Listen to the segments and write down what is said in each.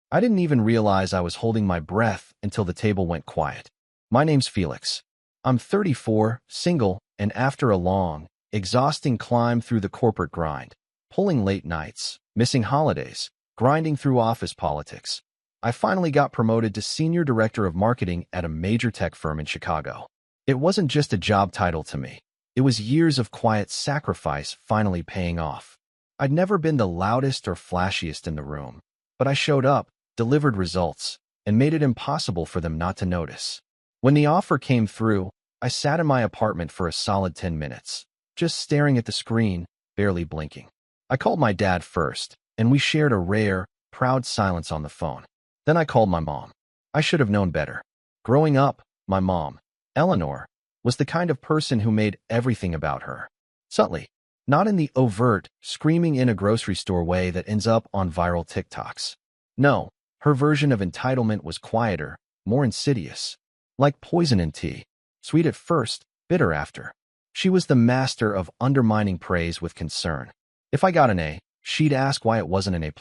I didn't even realize I was holding my breath until the table went quiet. My name's Felix. I'm 34, single, and after a long, exhausting climb through the corporate grind, pulling late nights, missing holidays, grinding through office politics, I finally got promoted to Senior Director of Marketing at a major tech firm in Chicago. It wasn't just a job title to me. It was years of quiet sacrifice finally paying off. I'd never been the loudest or flashiest in the room, but I showed up, delivered results, and made it impossible for them not to notice. When the offer came through, I sat in my apartment for a solid 10 minutes, just staring at the screen, barely blinking. I called my dad first, and we shared a rare, proud silence on the phone. Then I called my mom. I should have known better. Growing up, my mom, Eleanor, was the kind of person who made everything about her. Subtly, not in the overt, screaming in a grocery store way that ends up on viral TikToks. No, her version of entitlement was quieter, more insidious. Like poison in tea, sweet at first, bitter after. She was the master of undermining praise with concern. If I got an A, she'd ask why it wasn't an A+.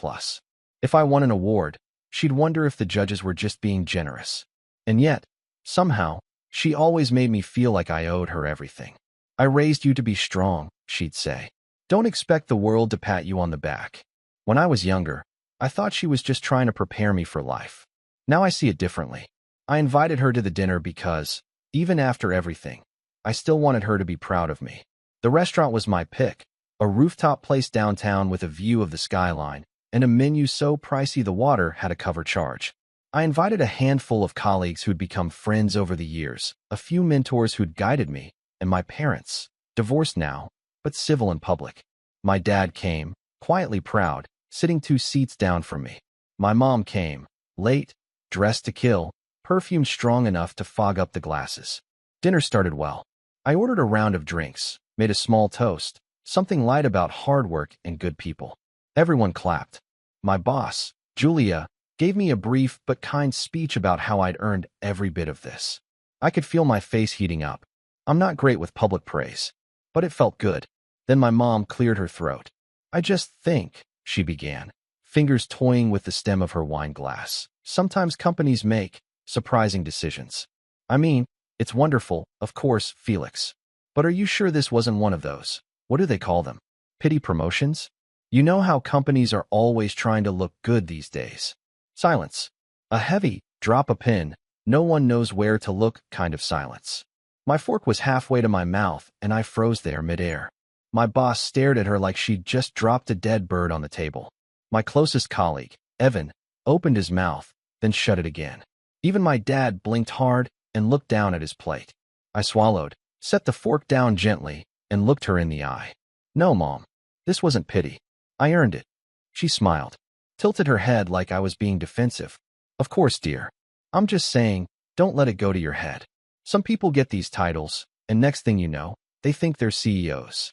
If I won an award, she'd wonder if the judges were just being generous. And yet, somehow, she always made me feel like I owed her everything. I raised you to be strong, she'd say. Don't expect the world to pat you on the back. When I was younger, I thought she was just trying to prepare me for life. Now I see it differently. I invited her to the dinner because, even after everything, I still wanted her to be proud of me. The restaurant was my pick, a rooftop place downtown with a view of the skyline, and a menu so pricey the water had a cover charge. I invited a handful of colleagues who'd become friends over the years, a few mentors who'd guided me, and my parents, divorced now, but civil in public. My dad came, quietly proud, sitting 2 seats down from me. My mom came, late, dressed to kill, perfumed strong enough to fog up the glasses. Dinner started well. I ordered a round of drinks, made a small toast, something light about hard work and good people. Everyone clapped. My boss, Julia, gave me a brief but kind speech about how I'd earned every bit of this. I could feel my face heating up. I'm not great with public praise, but it felt good. Then my mom cleared her throat. I just think, she began, fingers toying with the stem of her wine glass. Sometimes companies make surprising decisions. I mean, it's wonderful, of course, Felix. But are you sure this wasn't one of those, what do they call them? Pity promotions? You know how companies are always trying to look good these days. Silence. A heavy, drop a pin, no one knows where to look kind of silence. My fork was halfway to my mouth, and I froze there midair. My boss stared at her like she'd just dropped a dead bird on the table. My closest colleague, Evan, opened his mouth, then shut it again. Even my dad blinked hard and looked down at his plate. I swallowed, set the fork down gently, and looked her in the eye. No, Mom. This wasn't pity. I earned it. She smiled, tilted her head like I was being defensive. Of course, dear. I'm just saying, don't let it go to your head. Some people get these titles, and next thing you know, they think they're CEOs.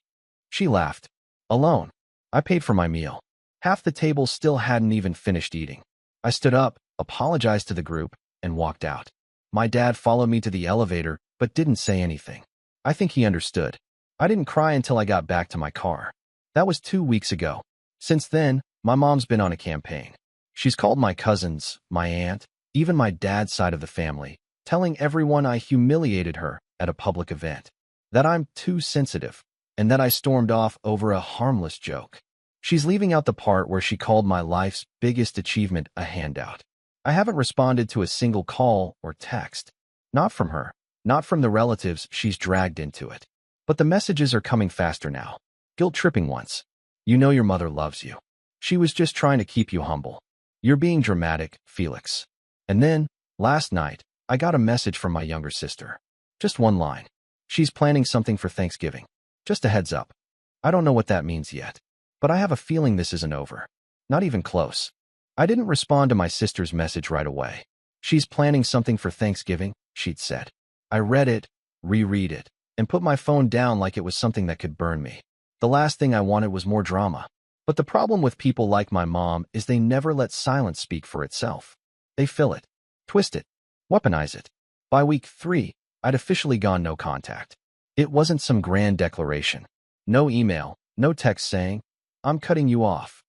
She laughed. Alone. I paid for my meal. Half the table still hadn't even finished eating. I stood up, apologized to the group, and walked out. My dad followed me to the elevator, but didn't say anything. I think he understood. I didn't cry until I got back to my car. That was 2 weeks ago. Since then, my mom's been on a campaign. She's called my cousins, my aunt, even my dad's side of the family, telling everyone I humiliated her at a public event, that I'm too sensitive, and that I stormed off over a harmless joke. She's leaving out the part where she called my life's biggest achievement a handout. I haven't responded to a single call or text. Not from her, not from the relatives she's dragged into it. But the messages are coming faster now. Guilt-tripping ones. You know your mother loves you. She was just trying to keep you humble. You're being dramatic, Felix. And then, last night, I got a message from my younger sister. Just one line. She's planning something for Thanksgiving. Just a heads up. I don't know what that means yet, but I have a feeling this isn't over. Not even close. I didn't respond to my sister's message right away. She's planning something for Thanksgiving, she'd said. I read it, reread it, and put my phone down like it was something that could burn me. The last thing I wanted was more drama. But the problem with people like my mom is they never let silence speak for itself. They fill it, twist it, weaponize it. By week 3, I'd officially gone no contact. It wasn't some grand declaration. No email, no text saying, I'm cutting you off.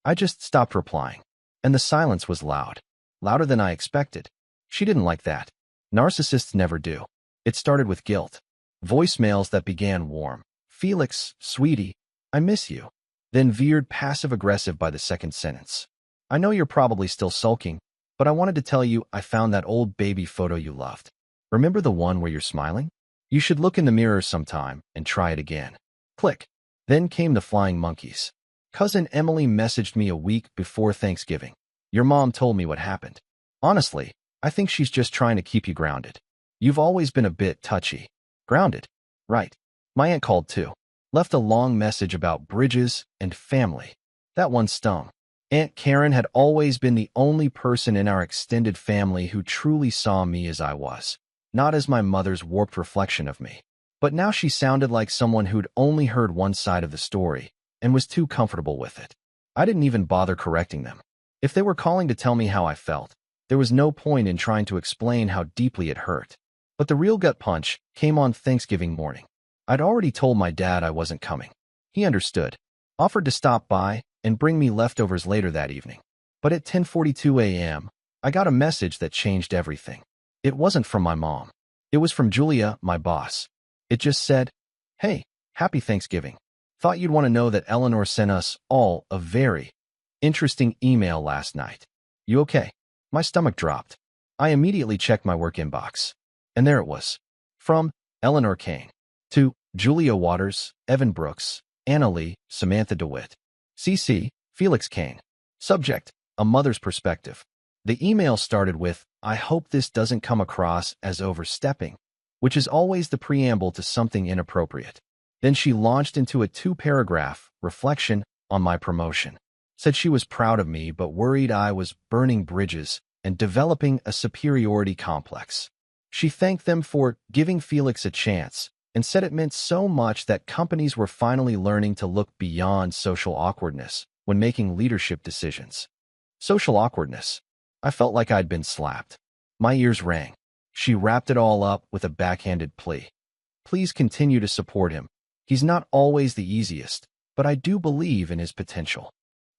I just stopped replying. And the silence was loud. Louder than I expected. She didn't like that. Narcissists never do. It started with guilt. Voicemails that began warm. Felix, sweetie, I miss you. Then veered passive-aggressive by the second sentence. I know you're probably still sulking, but I wanted to tell you I found that old baby photo you loved. Remember the one where you're smiling? You should look in the mirror sometime and try it again. Click. Then came the flying monkeys. Cousin Emily messaged me a week before Thanksgiving. Your mom told me what happened. Honestly, I think she's just trying to keep you grounded. You've always been a bit touchy. Grounded. Right. My aunt called too. Left a long message about bridges and family. That one stung. Aunt Karen had always been the only person in our extended family who truly saw me as I was, not as my mother's warped reflection of me. But now she sounded like someone who'd only heard one side of the story and was too comfortable with it. I didn't even bother correcting them. If they were calling to tell me how I felt, there was no point in trying to explain how deeply it hurt. But the real gut punch came on Thanksgiving morning. I'd already told my dad I wasn't coming. He understood, offered to stop by and bring me leftovers later that evening. But at 10:42 a.m., I got a message that changed everything. It wasn't from my mom. It was from Julia, my boss. It just said, "Hey, happy Thanksgiving. Thought you'd want to know that Eleanor sent us all a very interesting email last night. You okay?" My stomach dropped. I immediately checked my work inbox. And there it was. From Eleanor Kane. To Julia Waters, Evan Brooks, Anna Lee, Samantha DeWitt. CC, Felix Kane. Subject, a mother's perspective. The email started with, "I hope this doesn't come across as overstepping," which is always the preamble to something inappropriate. Then she launched into a 2-paragraph reflection on my promotion. Said she was proud of me but worried I was burning bridges and developing a superiority complex. She thanked them for giving Felix a chance and said it meant so much that companies were finally learning to look beyond social awkwardness when making leadership decisions. Social awkwardness. I felt like I'd been slapped. My ears rang. She wrapped it all up with a backhanded plea. Please continue to support him. He's not always the easiest, but I do believe in his potential.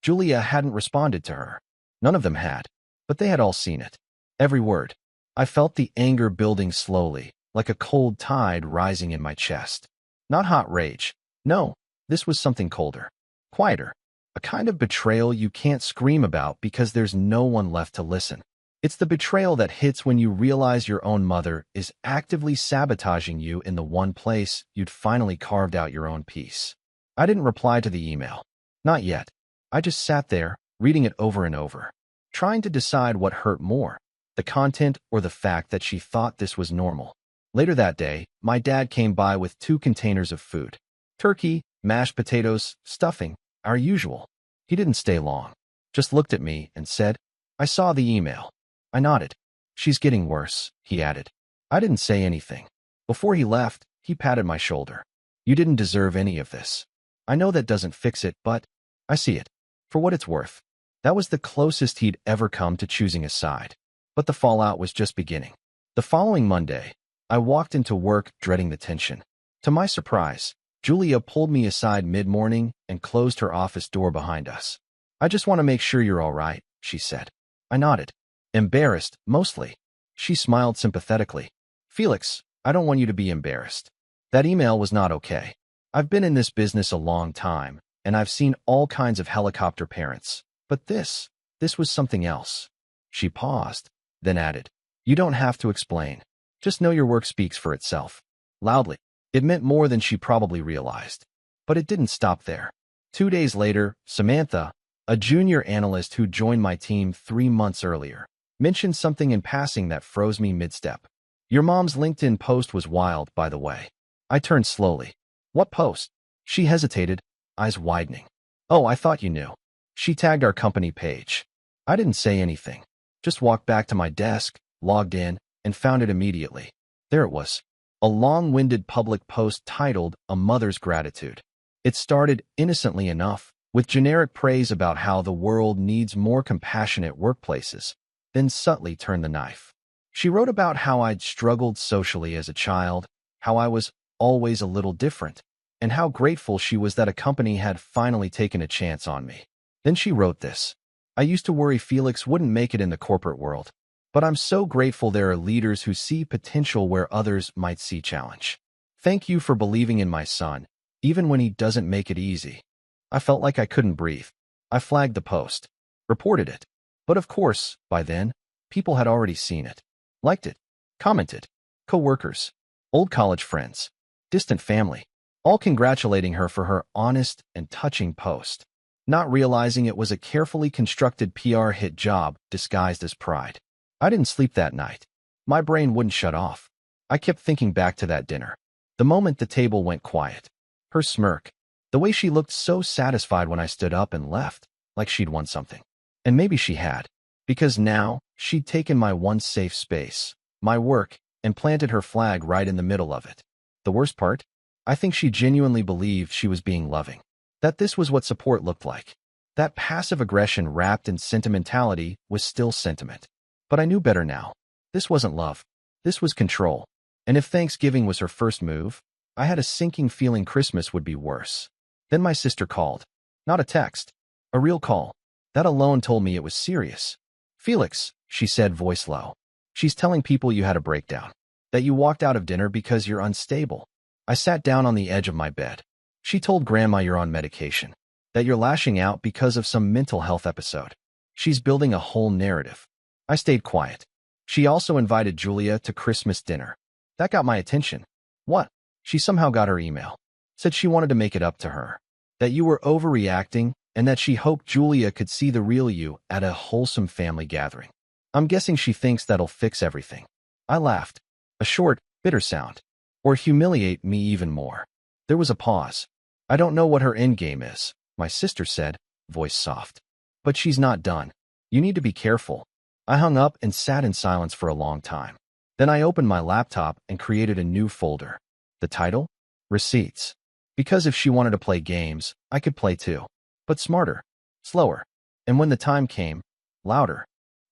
Julia hadn't responded to her. None of them had, but they had all seen it. Every word. I felt the anger building slowly, like a cold tide rising in my chest. Not hot rage. No, this was something colder. Quieter. A kind of betrayal you can't scream about because there's no one left to listen. It's the betrayal that hits when you realize your own mother is actively sabotaging you in the one place you'd finally carved out your own peace. I didn't reply to the email. Not yet. I just sat there, reading it over and over, trying to decide what hurt more, the content or the fact that she thought this was normal. Later that day, my dad came by with 2 containers of food. Turkey, mashed potatoes, stuffing, our usual. He didn't stay long. Just looked at me and said, "I saw the email." I nodded. "She's getting worse," he added. I didn't say anything. Before he left, he patted my shoulder. "You didn't deserve any of this. I know that doesn't fix it, but I see it. For what it's worth." That was the closest he'd ever come to choosing a side. But the fallout was just beginning. The following Monday, I walked into work dreading the tension. To my surprise, Julia pulled me aside mid-morning and closed her office door behind us. "I just want to make sure you're all right," she said. I nodded. Embarrassed, mostly. She smiled sympathetically. "Felix, I don't want you to be embarrassed. That email was not okay. I've been in this business a long time, and I've seen all kinds of helicopter parents. But this was something else." She paused, then added, "You don't have to explain. Just know your work speaks for itself." Loudly. It meant more than she probably realized. But it didn't stop there. 2 days later, Samantha, a junior analyst who joined my team 3 months earlier, mentioned something in passing that froze me mid-step. "Your mom's LinkedIn post was wild, by the way." I turned slowly. "What post?" She hesitated, eyes widening. "Oh, I thought you knew. She tagged our company page." I didn't say anything. Just walked back to my desk, logged in, and found it immediately. There it was. A long-winded public post titled "A Mother's Gratitude." It started innocently enough, with generic praise about how the world needs more compassionate workplaces, then subtly turned the knife. She wrote about how I'd struggled socially as a child, how I was always a little different, and how grateful she was that a company had finally taken a chance on me. Then she wrote this. I used to worry Felix wouldn't make it in the corporate world. But I'm so grateful there are leaders who see potential where others might see challenge. Thank you for believing in my son, even when he doesn't make it easy. I felt like I couldn't breathe. I flagged the post, reported it. But of course, by then, people had already seen it, liked it, commented. Co-workers, old college friends, distant family, all congratulating her for her honest and touching post, not realizing it was a carefully constructed PR hit job disguised as pride. I didn't sleep that night. My brain wouldn't shut off. I kept thinking back to that dinner. The moment the table went quiet. Her smirk. The way she looked so satisfied when I stood up and left, like she'd won something. And maybe she had. Because now, she'd taken my one safe space, my work, and planted her flag right in the middle of it. The worst part? I think she genuinely believed she was being loving. That this was what support looked like. That passive aggression wrapped in sentimentality was still sentiment. But I knew better now. This wasn't love. This was control. And if Thanksgiving was her first move, I had a sinking feeling Christmas would be worse. Then my sister called. Not a text. A real call. That alone told me it was serious. Felix, she said, voice low. She's telling people you had a breakdown. That you walked out of dinner because you're unstable. I sat down on the edge of my bed. She told Grandma you're on medication. That you're lashing out because of some mental health episode. She's building a whole narrative. I stayed quiet. She also invited Julia to Christmas dinner. That got my attention. What? She somehow got her email. Said she wanted to make it up to her. That you were overreacting and that she hoped Julia could see the real you at a wholesome family gathering. I'm guessing she thinks that'll fix everything. I laughed. A short, bitter sound. Or humiliate me even more. There was a pause. I don't know what her endgame is, my sister said, voice soft. But she's not done. You need to be careful. I hung up and sat in silence for a long time. Then I opened my laptop and created a new folder. The title? Receipts. Because if she wanted to play games, I could play too. But smarter. Slower. And when the time came, louder.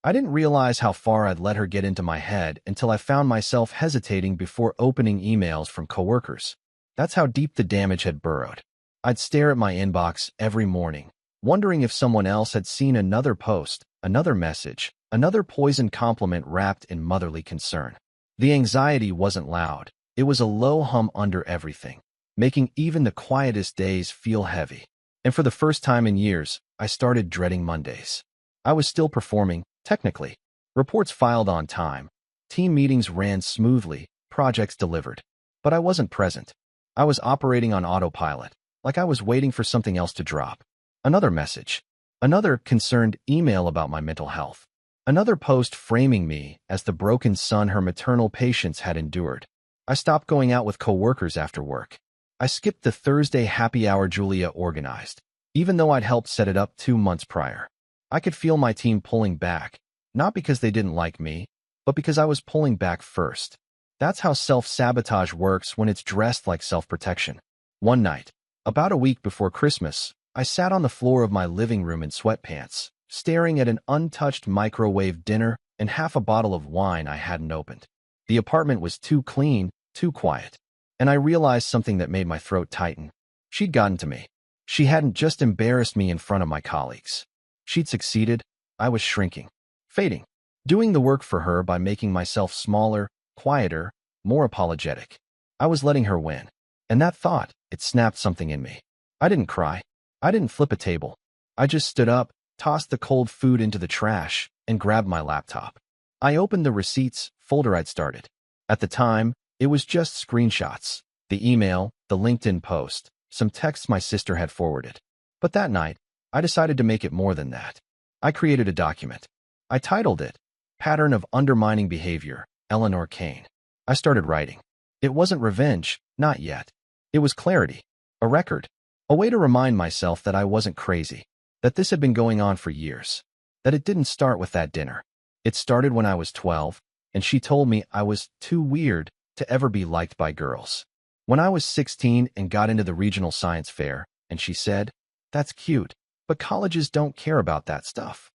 I didn't realize how far I'd let her get into my head until I found myself hesitating before opening emails from coworkers. That's how deep the damage had burrowed. I'd stare at my inbox every morning, wondering if someone else had seen another post, another message, another poisoned compliment wrapped in motherly concern. The anxiety wasn't loud. It was a low hum under everything, making even the quietest days feel heavy. And for the first time in years, I started dreading Mondays. I was still performing, technically. Reports filed on time. Team meetings ran smoothly, projects delivered. But I wasn't present. I was operating on autopilot, like I was waiting for something else to drop. Another message. Another concerned email about my mental health. Another post framing me as the broken son her maternal patients had endured. I stopped going out with coworkers after work. I skipped the Thursday happy hour Julia organized, even though I'd helped set it up 2 months prior. I could feel my team pulling back, not because they didn't like me, but because I was pulling back first. That's how self-sabotage works when it's dressed like self-protection. One night, about a week before Christmas, I sat on the floor of my living room in sweatpants, staring at an untouched microwave dinner and half a bottle of wine I hadn't opened. The apartment was too clean, too quiet. And I realized something that made my throat tighten. She'd gotten to me. She hadn't just embarrassed me in front of my colleagues. She'd succeeded. I was shrinking, fading, doing the work for her by making myself smaller, quieter, more apologetic. I was letting her win. And that thought, it snapped something in me. I didn't cry. I didn't flip a table. I just stood up, tossed the cold food into the trash, and grabbed my laptop. I opened the receipts folder I'd started. At the time, it was just screenshots, the email, the LinkedIn post, some texts my sister had forwarded. But that night, I decided to make it more than that. I created a document. I titled it, Pattern of Undermining Behavior, Eleanor Kane. I started writing. It wasn't revenge, not yet. It was clarity, a record, a way to remind myself that I wasn't crazy, that this had been going on for years, that it didn't start with that dinner. It started when I was 12, and she told me I was too weird to ever be liked by girls. When I was 16 and got into the regional science fair, and she said, that's cute, but colleges don't care about that stuff.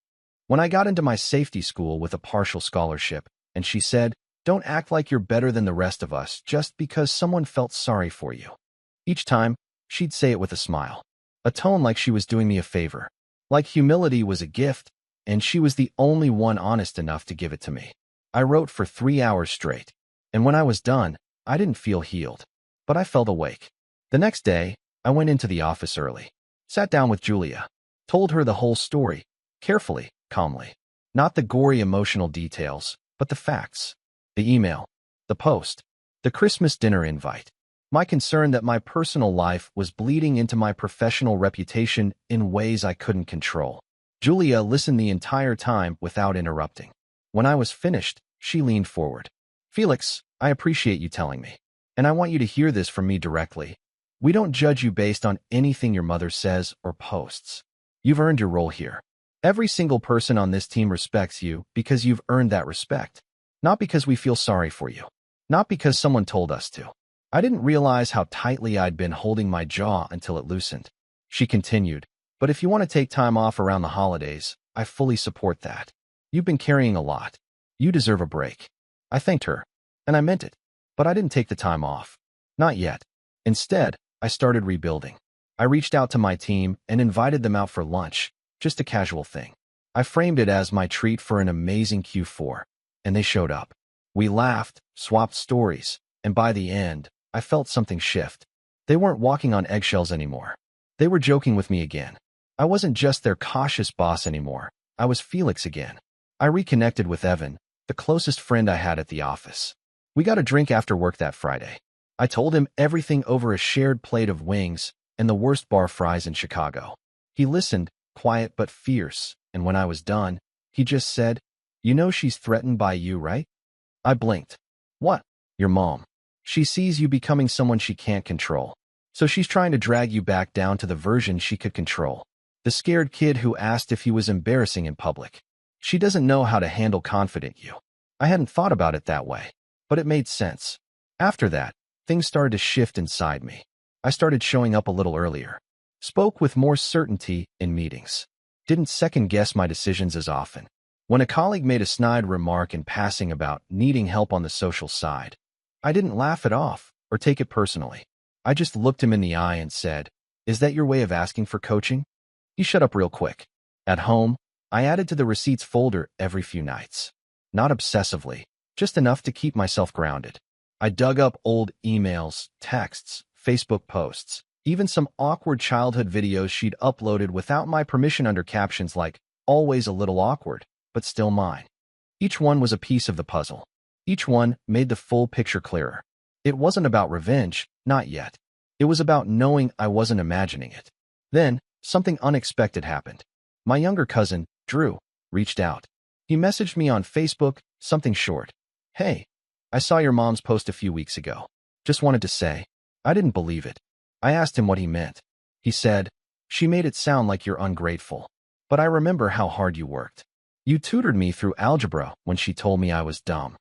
When I got into my safety school with a partial scholarship, and she said, don't act like you're better than the rest of us just because someone felt sorry for you. Each time, she'd say it with a smile, a tone like she was doing me a favor, like humility was a gift and she was the only one honest enough to give it to me. I wrote for 3 hours straight, and when I was done, I didn't feel healed, but I felt awake. The next day, I went into the office early, sat down with Julia, told her the whole story, carefully, calmly. Not the gory emotional details, but the facts. The email, the post, the Christmas dinner invite. My concern that my personal life was bleeding into my professional reputation in ways I couldn't control. Julia listened the entire time without interrupting. When I was finished, she leaned forward. "Felix, I appreciate you telling me, and I want you to hear this from me directly. We don't judge you based on anything your mother says or posts. You've earned your role here. Every single person on this team respects you because you've earned that respect. Not because we feel sorry for you. Not because someone told us to." I didn't realize how tightly I'd been holding my jaw until it loosened. She continued, "But if you want to take time off around the holidays, I fully support that. You've been carrying a lot. You deserve a break." I thanked her, and I meant it, but I didn't take the time off. Not yet. Instead, I started rebuilding. I reached out to my team and invited them out for lunch, just a casual thing. I framed it as my treat for an amazing Q4, and they showed up. We laughed, swapped stories, and by the end, I felt something shift. They weren't walking on eggshells anymore. They were joking with me again. I wasn't just their cautious boss anymore. I was Felix again. I reconnected with Evan, the closest friend I had at the office. We got a drink after work that Friday. I told him everything over a shared plate of wings and the worst bar fries in Chicago. He listened, quiet but fierce, and when I was done, he just said, "You know she's threatened by you, right?" I blinked. "What?" "Your mom. She sees you becoming someone she can't control. So she's trying to drag you back down to the version she could control. The scared kid who asked if he was embarrassing in public. She doesn't know how to handle confident you." I hadn't thought about it that way, but it made sense. After that, things started to shift inside me. I started showing up a little earlier. Spoke with more certainty in meetings. Didn't second-guess my decisions as often. When a colleague made a snide remark in passing about needing help on the social side, I didn't laugh it off or take it personally. I just looked him in the eye and said, "Is that your way of asking for coaching?" He shut up real quick. At home, I added to the receipts folder every few nights. Not obsessively, just enough to keep myself grounded. I dug up old emails, texts, Facebook posts, even some awkward childhood videos she'd uploaded without my permission under captions like, "Always a little awkward, but still mine." Each one was a piece of the puzzle. Each one made the full picture clearer. It wasn't about revenge, not yet. It was about knowing I wasn't imagining it. Then, something unexpected happened. My younger cousin, Drew, reached out. He messaged me on Facebook, something short. "Hey, I saw your mom's post a few weeks ago. Just wanted to say." I didn't believe it. I asked him what he meant. He said, "She made it sound like you're ungrateful. But I remember how hard you worked. You tutored me through algebra when she told me I was dumb."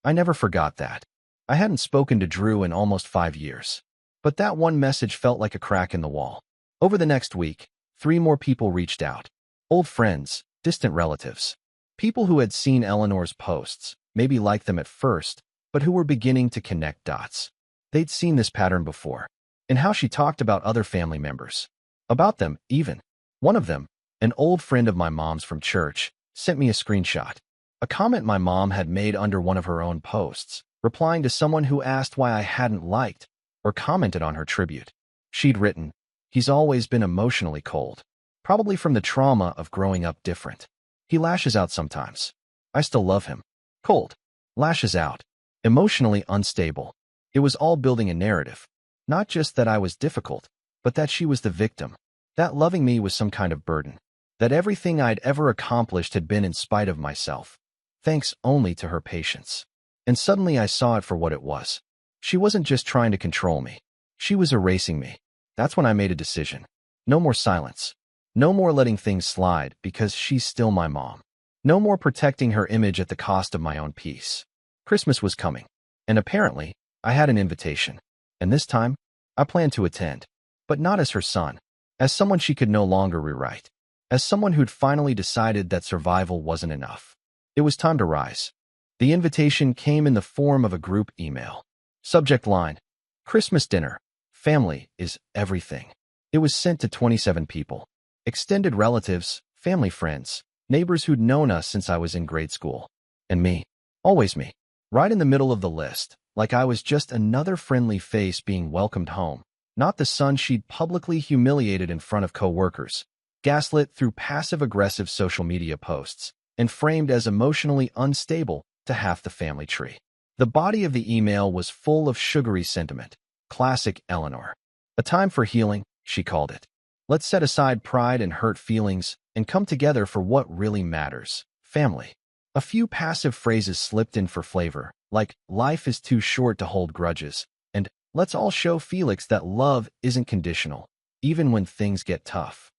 I never forgot that. I hadn't spoken to Drew in almost 5 years. But that one message felt like a crack in the wall. Over the next week, 3 more people reached out. Old friends, distant relatives. People who had seen Eleanor's posts, maybe liked them at first, but who were beginning to connect dots. They'd seen this pattern before, in how she talked about other family members. About them, even. One of them, an old friend of my mom's from church, sent me a screenshot. A comment my mom had made under one of her own posts, replying to someone who asked why I hadn't liked or commented on her tribute. She'd written, "He's always been emotionally cold, probably from the trauma of growing up different. He lashes out sometimes. I still love him. Cold. Lashes out. Emotionally unstable." It was all building a narrative. Not just that I was difficult, but that she was the victim. That loving me was some kind of burden. That everything I'd ever accomplished had been in spite of myself, thanks only to her patience. And suddenly I saw it for what it was. She wasn't just trying to control me. She was erasing me. That's when I made a decision. No more silence. No more letting things slide because she's still my mom. No more protecting her image at the cost of my own peace. Christmas was coming, and apparently, I had an invitation. And this time, I planned to attend. But not as her son, as someone she could no longer rewrite, as someone who'd finally decided that survival wasn't enough. It was time to rise. The invitation came in the form of a group email. Subject line, "Christmas dinner. Family is everything." It was sent to 27 people. Extended relatives, family friends, Neighbors who'd known us since I was in grade school. And me. Always me. Right in the middle of the list, like I was just another friendly face being welcomed home. Not the son she'd publicly humiliated in front of coworkers, gaslit through passive-aggressive social media posts, and framed as emotionally unstable to half the family tree. The body of the email was full of sugary sentiment. Classic Eleanor. A time for healing, she called it. Let's set aside pride and hurt feelings and come together for what really matters, family. A few passive phrases slipped in for flavor, like life is too short to hold grudges, and let's all show Felix that love isn't conditional, even when things get tough.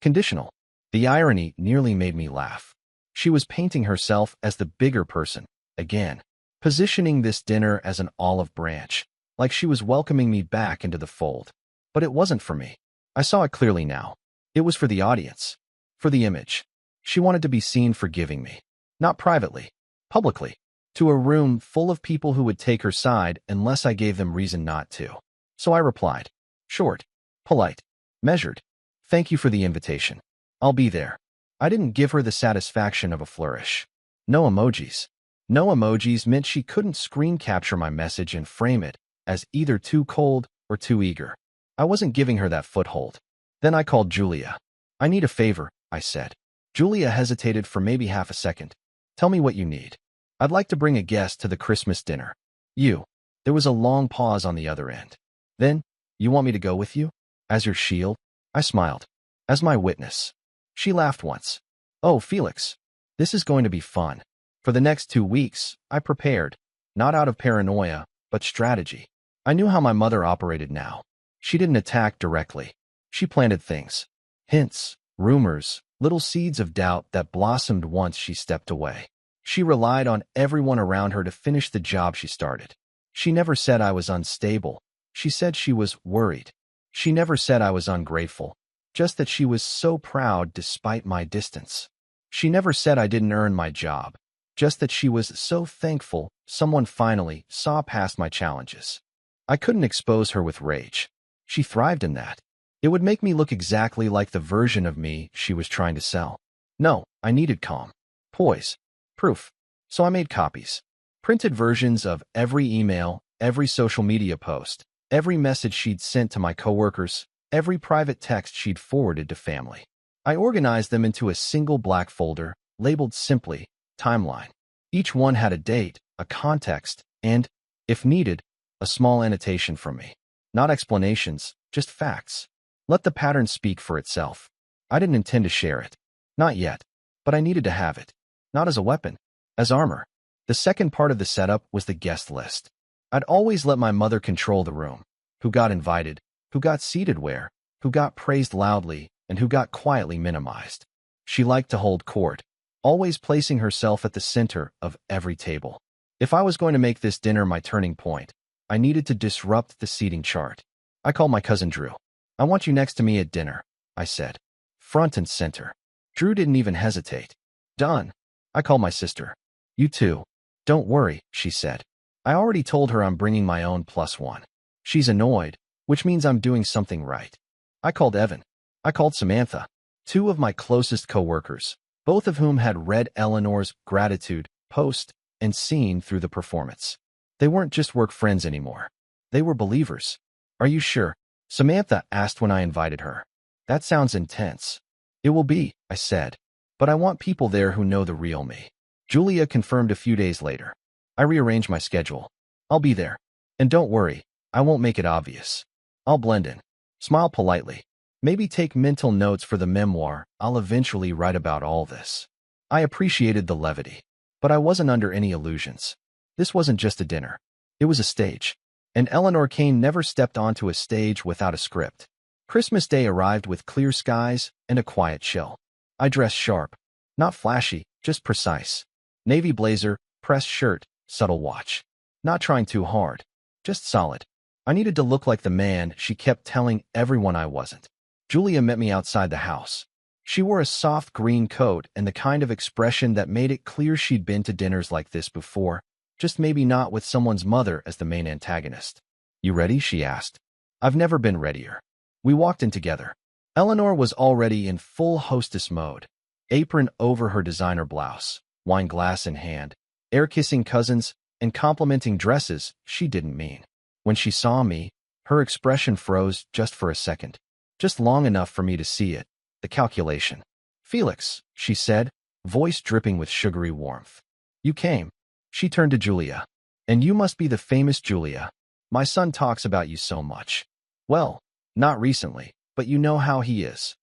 Conditional. The irony nearly made me laugh. She was painting herself as the bigger person, again, positioning this dinner as an olive branch, like she was welcoming me back into the fold. But it wasn't for me. I saw it clearly now. It was for the audience, for the image. She wanted to be seen forgiving me, not privately, publicly, to a room full of people who would take her side unless I gave them reason not to. So I replied, short, polite, measured. Thank you for the invitation. I'll be there. I didn't give her the satisfaction of a flourish. No emojis. No emojis meant she couldn't screen capture my message and frame it as either too cold or too eager. I wasn't giving her that foothold. Then I called Julia. I need a favor, I said. Julia hesitated for maybe half a second. Tell me what you need. I'd like to bring a guest to the Christmas dinner. You. There was a long pause on the other end. Then, you want me to go with you? As your shield? I smiled. As my witness. She laughed once. Oh, Felix. This is going to be fun. For the next 2 weeks, I prepared. Not out of paranoia, but strategy. I knew how my mother operated now. She didn't attack directly. She planted things. Hints, rumors, little seeds of doubt that blossomed once she stepped away. She relied on everyone around her to finish the job she started. She never said I was unstable. She said she was worried. She never said I was ungrateful, just that she was so proud despite my distance. She never said I didn't earn my job, just that she was so thankful someone finally saw past my challenges. I couldn't expose her with rage. She thrived in that. It would make me look exactly like the version of me she was trying to sell. No, I needed calm, poise, proof. So I made copies. Printed versions of every email, every social media post, every message she'd sent to my coworkers, every private text she'd forwarded to family. I organized them into a single black folder, labeled simply, Timeline. Each one had a date, a context, and, if needed, a small annotation from me. Not explanations, just facts. Let the pattern speak for itself. I didn't intend to share it. Not yet. But I needed to have it. Not as a weapon. As armor. The second part of the setup was the guest list. I'd always let my mother control the room. Who got invited, who got seated where, who got praised loudly, and who got quietly minimized. She liked to hold court, always placing herself at the center of every table. If I was going to make this dinner my turning point, I needed to disrupt the seating chart. I called my cousin Drew. I want you next to me at dinner, I said. Front and center. Drew didn't even hesitate. Done. I called my sister. You too. Don't worry, she said. I already told her I'm bringing my own +1. She's annoyed, which means I'm doing something right. I called Evan. I called Samantha. 2 of my closest coworkers, both of whom had read Eleanor's gratitude post and seen through the performance. They weren't just work friends anymore. They were believers. Are you sure? Samantha asked when I invited her. That sounds intense. It will be, I said. But I want people there who know the real me. Julia confirmed a few days later. I rearranged my schedule. I'll be there. And don't worry, I won't make it obvious. I'll blend in. Smile politely. Maybe take mental notes for the memoir I'll eventually write about all this. I appreciated the levity. But I wasn't under any illusions. This wasn't just a dinner. It was a stage. And Eleanor Kane never stepped onto a stage without a script. Christmas Day arrived with clear skies and a quiet chill. I dressed sharp. Not flashy, just precise. Navy blazer, pressed shirt, subtle watch. Not trying too hard. Just solid. I needed to look like the man she kept telling everyone I wasn't. Julia met me outside the house. She wore a soft green coat and the kind of expression that made it clear she'd been to dinners like this before, just maybe not with someone's mother as the main antagonist. You ready? She asked. I've never been readier. We walked in together. Eleanor was already in full hostess mode. apron over her designer blouse, wine glass in hand, air-kissing cousins, and complimenting dresses she didn't mean. When she saw me, her expression froze just for a second, just long enough for me to see it, the calculation. "Felix," she said, voice dripping with sugary warmth. "You came." She turned to Julia. "And you must be the famous Julia. My son talks about you so much." "Well, not recently, but you know how he is."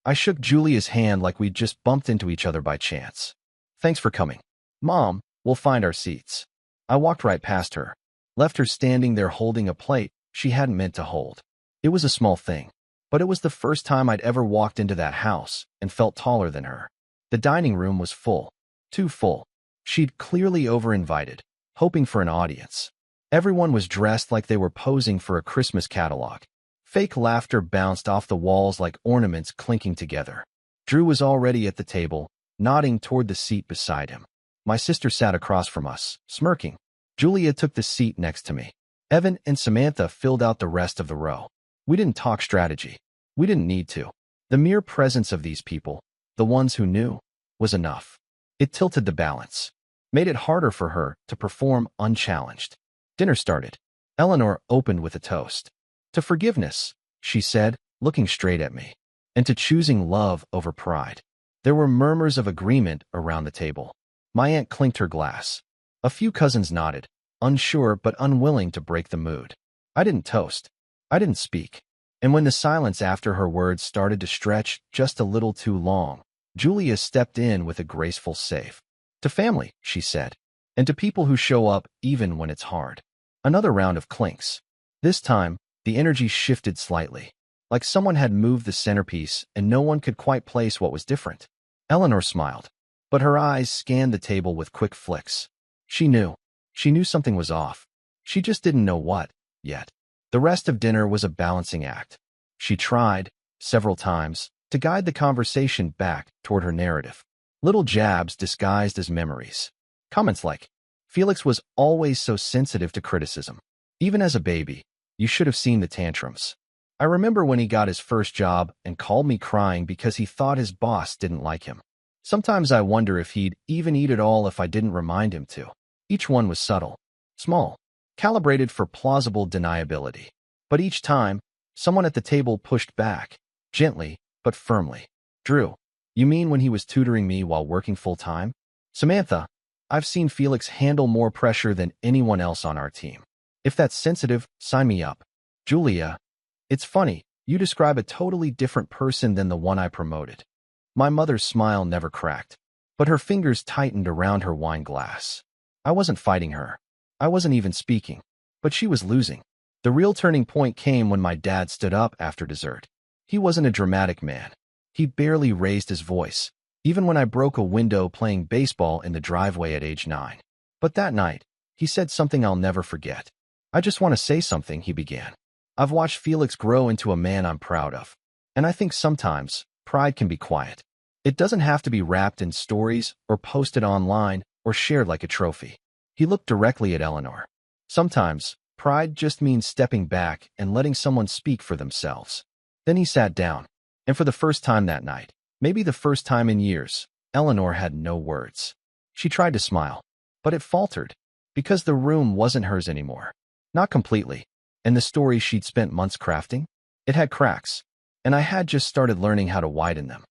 I shook Julia's hand like we'd just bumped into each other by chance. "Thanks for coming. Mom, we'll find our seats." I walked right past her, left her standing there holding a plate she hadn't meant to hold. It was a small thing, but it was the first time I'd ever walked into that house and felt taller than her. The dining room was full. Too full. She'd clearly over-invited, hoping for an audience. Everyone was dressed like they were posing for a Christmas catalog. Fake laughter bounced off the walls like ornaments clinking together. Drew was already at the table, nodding toward the seat beside him. My sister sat across from us, smirking. Julia took the seat next to me. Evan and Samantha filled out the rest of the row. We didn't talk strategy. We didn't need to. The mere presence of these people, the ones who knew, was enough. It tilted the balance, made it harder for her to perform unchallenged. Dinner started. Eleanor opened with a toast. "To forgiveness," she said, looking straight at me, "and to choosing love over pride." There were murmurs of agreement around the table. My aunt clinked her glass. A few cousins nodded, unsure but unwilling to break the mood. I didn't toast. I didn't speak. And when the silence after her words started to stretch just a little too long, Julia stepped in with a graceful save. "To family," she said, "and to people who show up even when it's hard." Another round of clinks. This time, the energy shifted slightly, like someone had moved the centerpiece and no one could quite place what was different. Eleanor smiled, but her eyes scanned the table with quick flicks. She knew. She knew something was off. She just didn't know what, yet. The rest of dinner was a balancing act. She tried, several times, to guide the conversation back toward her narrative. Little jabs disguised as memories. Comments like, "Felix was always so sensitive to criticism. Even as a baby, you should have seen the tantrums. I remember when he got his first job and called me crying because he thought his boss didn't like him. Sometimes I wonder if he'd even eat it all if I didn't remind him to." Each one was subtle, small, calibrated for plausible deniability. But each time, someone at the table pushed back, gently but firmly. "Drew, you mean when he was tutoring me while working full-time?" "Samantha, I've seen Felix handle more pressure than anyone else on our team. If that's sensitive, sign me up." "Julia, it's funny, you describe a totally different person than the one I promoted." My mother's smile never cracked, but her fingers tightened around her wine glass. I wasn't fighting her. I wasn't even speaking, but she was losing. The real turning point came when my dad stood up after dessert. He wasn't a dramatic man. He barely raised his voice, even when I broke a window playing baseball in the driveway at age 9. But that night, he said something I'll never forget. "I just want to say something," he began. "I've watched Felix grow into a man I'm proud of. And I think sometimes, pride can be quiet. It doesn't have to be wrapped in stories or posted online or shared like a trophy." He looked directly at Eleanor. "Sometimes, pride just means stepping back and letting someone speak for themselves." Then he sat down, and for the first time that night, maybe the first time in years, Eleanor had no words. She tried to smile, but it faltered, because the room wasn't hers anymore. Not completely, and the story she'd spent months crafting? It had cracks, and I had just started learning how to widen them.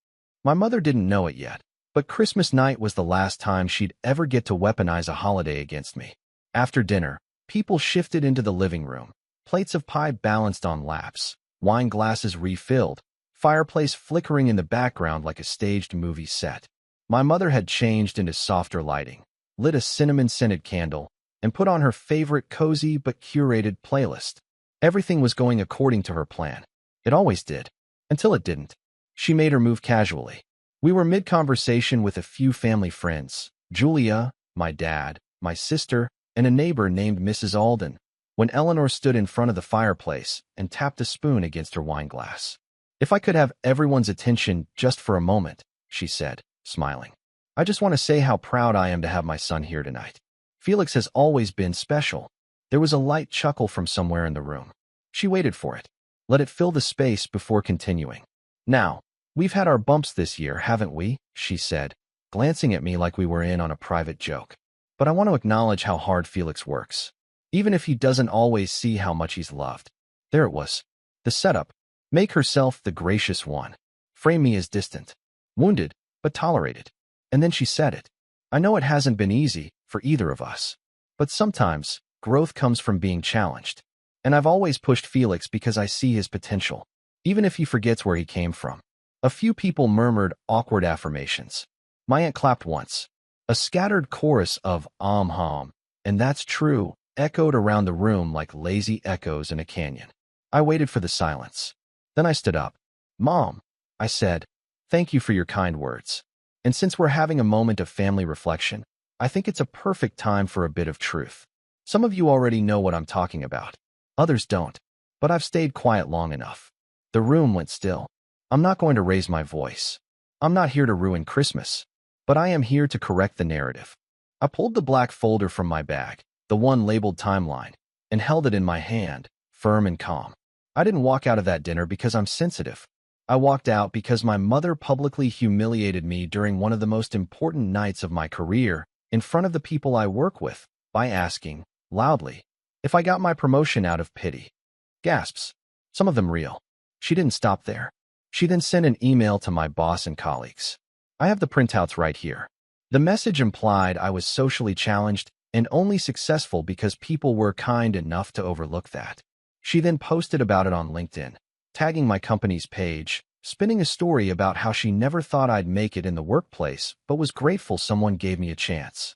My mother didn't know it yet, but Christmas night was the last time she'd ever get to weaponize a holiday against me. After dinner, people shifted into the living room, plates of pie balanced on laps, wine glasses refilled, fireplace flickering in the background like a staged movie set. My mother had changed into softer lighting, lit a cinnamon-scented candle, and put on her favorite cozy but curated playlist. Everything was going according to her plan. It always did, until it didn't. She made her move casually. We were mid-conversation with a few family friends, Julia, my dad, my sister, and a neighbor named Mrs. Alden, when Eleanor stood in front of the fireplace and tapped a spoon against her wine glass. "If I could have everyone's attention just for a moment," she said, smiling. "I just want to say how proud I am to have my son here tonight. Felix has always been special." There was a light chuckle from somewhere in the room. She waited for it. Let it fill the space before continuing. "Now, We've had our bumps this year, haven't we? She said, glancing at me like we were in on a private joke. But I want to acknowledge how hard Felix works, even if he doesn't always see how much he's loved. There it was. The setup. Make herself the gracious one. Frame me as distant. Wounded, but tolerated. And then she said it. I know it hasn't been easy for either of us. But sometimes, growth comes from being challenged. And I've always pushed Felix because I see his potential, even if he forgets where he came from. A few people murmured awkward affirmations. My aunt clapped once. A scattered chorus of hum, and that's true, echoed around the room like lazy echoes in a canyon. I waited for the silence. Then I stood up. Mom, I said, thank you for your kind words. And since we're having a moment of family reflection, I think it's a perfect time for a bit of truth. Some of you already know what I'm talking about. Others don't. But I've stayed quiet long enough. The room went still. I'm not going to raise my voice. I'm not here to ruin Christmas. But I am here to correct the narrative. I pulled the black folder from my bag, the one labeled Timeline, and held it in my hand, firm and calm. I didn't walk out of that dinner because I'm sensitive. I walked out because my mother publicly humiliated me during one of the most important nights of my career in front of the people I work with by asking, loudly, if I got my promotion out of pity. Gasps. Some of them real. She didn't stop there. She then sent an email to my boss and colleagues. I have the printouts right here. The message implied I was socially challenged and only successful because people were kind enough to overlook that. She then posted about it on LinkedIn, tagging my company's page, spinning a story about how she never thought I'd make it in the workplace, but was grateful someone gave me a chance.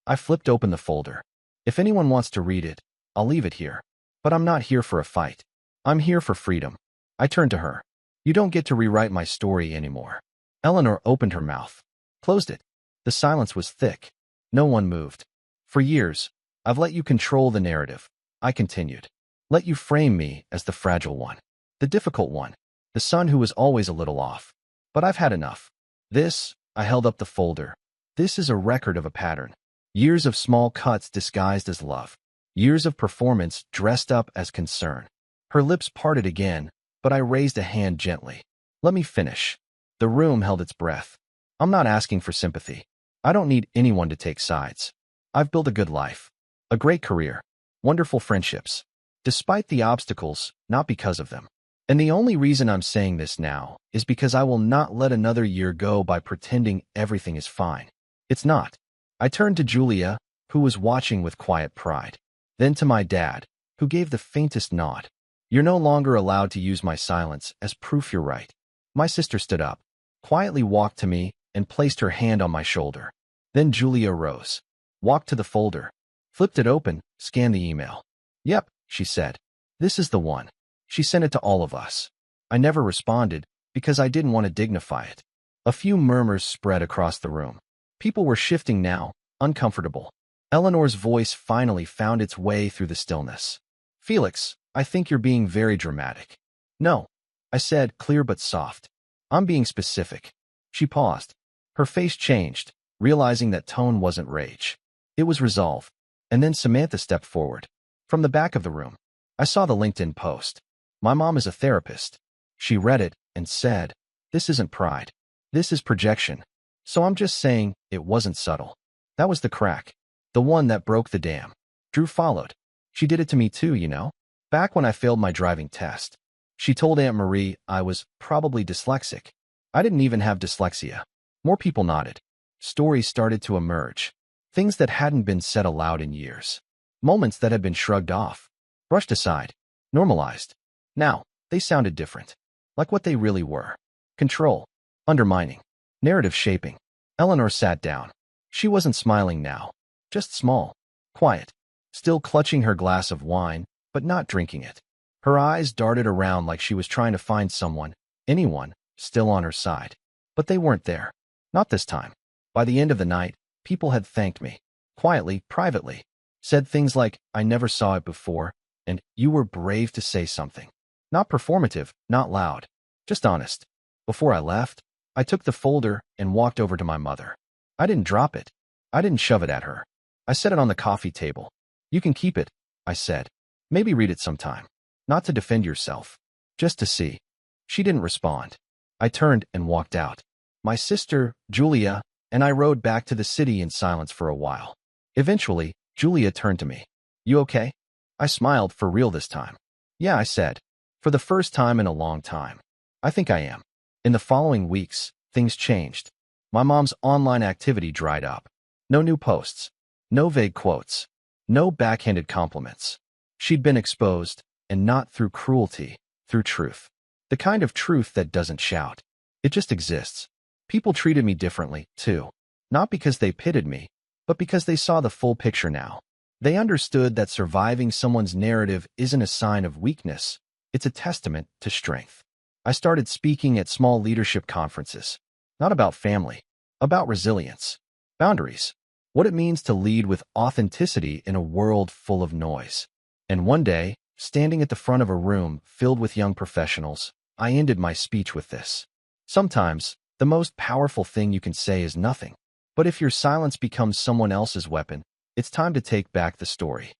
I flipped open the folder. If anyone wants to read it, I'll leave it here. But I'm not here for a fight. I'm here for freedom. I turned to her. You don't get to rewrite my story anymore. Eleanor opened her mouth, closed it. The silence was thick. No one moved. For years, I've let you control the narrative. I continued. Let you frame me as the fragile one, the difficult one, the son who was always a little off. But I've had enough. This, I held up the folder. This is a record of a pattern. Years of small cuts disguised as love. Years of performance dressed up as concern. Her lips parted again, but I raised a hand gently. Let me finish. The room held its breath. I'm not asking for sympathy. I don't need anyone to take sides. I've built a good life, a great career, wonderful friendships. Despite the obstacles, not because of them. And the only reason I'm saying this now is because I will not let another year go by pretending everything is fine. It's not. I turned to Julia, who was watching with quiet pride. Then to my dad, who gave the faintest nod. You're no longer allowed to use my silence as proof you're right. My sister stood up, quietly walked to me, and placed her hand on my shoulder. Then Julia rose, walked to the folder, flipped it open, scanned the email. Yep, she said. This is the one. She sent it to all of us. I never responded because I didn't want to dignify it. A few murmurs spread across the room. People were shifting now, uncomfortable. Eleanor's voice finally found its way through the stillness. Felix, I think you're being very dramatic. No, I said, clear but soft. I'm being specific. She paused. Her face changed, realizing that tone wasn't rage. It was resolve. And then Samantha stepped forward. From the back of the room, I saw the LinkedIn post. My mom is a therapist. She read it and said, this isn't pride. This is projection. So I'm just saying it wasn't subtle. That was the crack. The one that broke the dam. Drew followed. She did it to me too, you know? Back when I failed my driving test. She told Aunt Marie I was probably dyslexic. I didn't even have dyslexia. More people nodded. Stories started to emerge. Things that hadn't been said aloud in years. Moments that had been shrugged off, brushed aside, normalized. Now, they sounded different. Like what they really were. Control. Undermining. Narrative shaping. Eleanor sat down. She wasn't smiling now. Just small. Quiet. Still clutching her glass of wine, but not drinking it. Her eyes darted around like she was trying to find someone, anyone, still on her side. But they weren't there. Not this time. By the end of the night, people had thanked me. Quietly, privately. Said things like, I never saw it before, and you were brave to say something. Not performative, not loud. Just honest. Before I left, I took the folder and walked over to my mother. I didn't drop it. I didn't shove it at her. I set it on the coffee table. You can keep it, I said. Maybe read it sometime. Not to defend yourself. Just to see. She didn't respond. I turned and walked out. My sister, Julia, and I rode back to the city in silence for a while. Eventually, Julia turned to me. "You okay?" I smiled, for real this time. "Yeah," I said. "For the first time in a long time. I think I am." In the following weeks, things changed. My mom's online activity dried up. No new posts. No vague quotes. No backhanded compliments. She'd been exposed, and not through cruelty, through truth. The kind of truth that doesn't shout. It just exists. People treated me differently, too. Not because they pitied me, but because they saw the full picture now. They understood that surviving someone's narrative isn't a sign of weakness, it's a testament to strength. I started speaking at small leadership conferences. Not about family, about resilience, boundaries, what it means to lead with authenticity in a world full of noise. And one day, standing at the front of a room filled with young professionals, I ended my speech with this. Sometimes, the most powerful thing you can say is nothing. But if your silence becomes someone else's weapon, it's time to take back the story.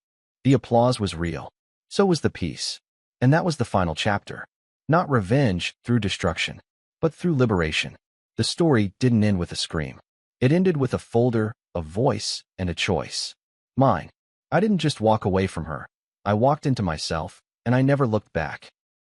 The applause was real. So was the peace. And that was the final chapter. Not revenge through destruction, but through liberation. The story didn't end with a scream. It ended with a folder, a voice, and a choice. Mine. I didn't just walk away from her. I walked into myself, and I never looked back.